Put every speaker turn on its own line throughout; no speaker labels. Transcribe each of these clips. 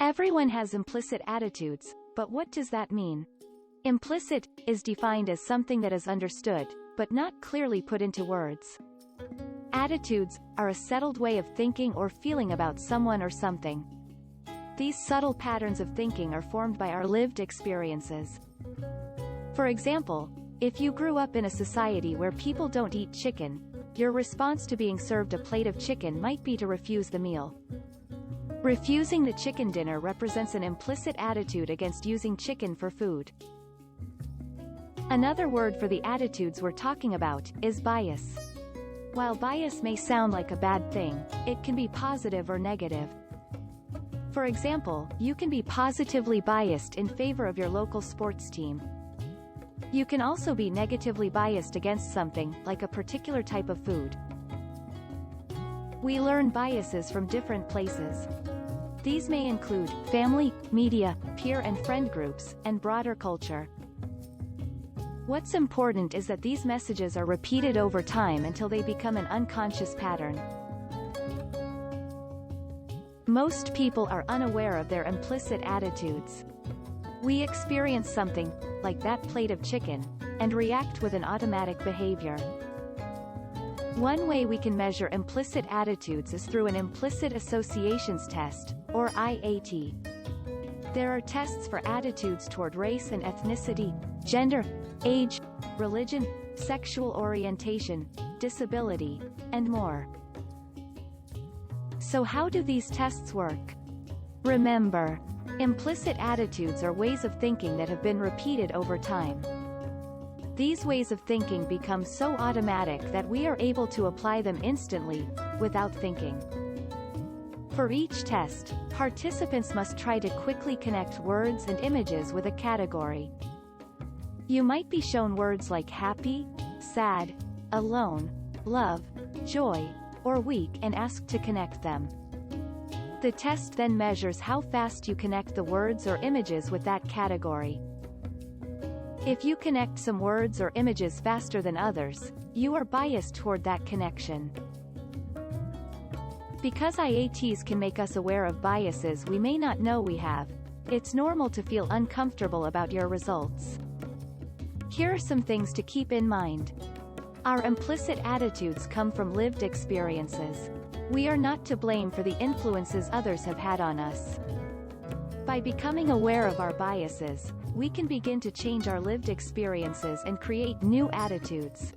Everyone has implicit attitudes, but what does that mean? Implicit is defined as something that is understood, but not clearly put into words. Attitudes are a settled way of thinking or feeling about someone or something. These subtle patterns of thinking are formed by our lived experiences. For example, if you grew up in a society where people don't eat chicken, your response to being served a plate of chicken might be to refuse the meal. Refusing the chicken dinner represents an implicit attitude against using chicken for food. Another word for the attitudes we're talking about is bias. While bias may sound like a bad thing, it can be positive or negative. For example, you can be positively biased in favor of your local sports team. You can also be negatively biased against something, like a particular type of food. We learn biases from different places. These may include family, media, peer and friend groups, and broader culture. What's important is that these messages are repeated over time until they become an unconscious pattern. Most people are unaware of their implicit attitudes. We experience something, like that plate of chicken, and react with an automatic behavior. One way we can measure implicit attitudes is through an implicit associations test, or IAT. There are tests for attitudes toward race and ethnicity, gender, age, religion, sexual orientation, disability, and more. So how do these tests work? Remember, implicit attitudes are ways of thinking that have been repeated over time. These ways of thinking become so automatic that we are able to apply them instantly, without thinking. For each test, participants must try to quickly connect words and images with a category. You might be shown words like happy, sad, alone, love, joy, or weak and asked to connect them. The test then measures how fast you connect the words or images with that category. If you connect some words or images faster than others, you are biased toward that connection. Because IATs can make us aware of biases we may not know we have, it's normal to feel uncomfortable about your results. Here are some things to keep in mind. Our implicit attitudes come from lived experiences. We are not to blame for the influences others have had on us. By becoming aware of our biases, we can begin to change our lived experiences and create new attitudes.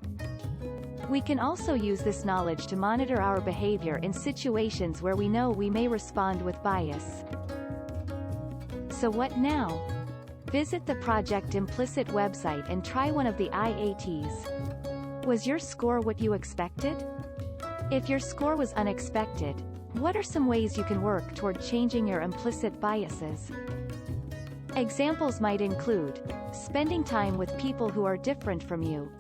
We can also use this knowledge to monitor our behavior in situations where we know we may respond with bias. So what now? Visit the Project Implicit website and try one of the IATs. Was your score what you expected? If your score was unexpected, what are some ways you can work toward changing your implicit biases? Examples might include spending time with people who are different from you.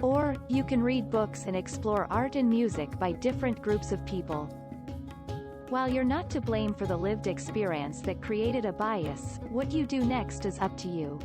Or, you can read books and explore art and music by different groups of people. While you're not to blame for the lived experience that created a bias, what you do next is up to you.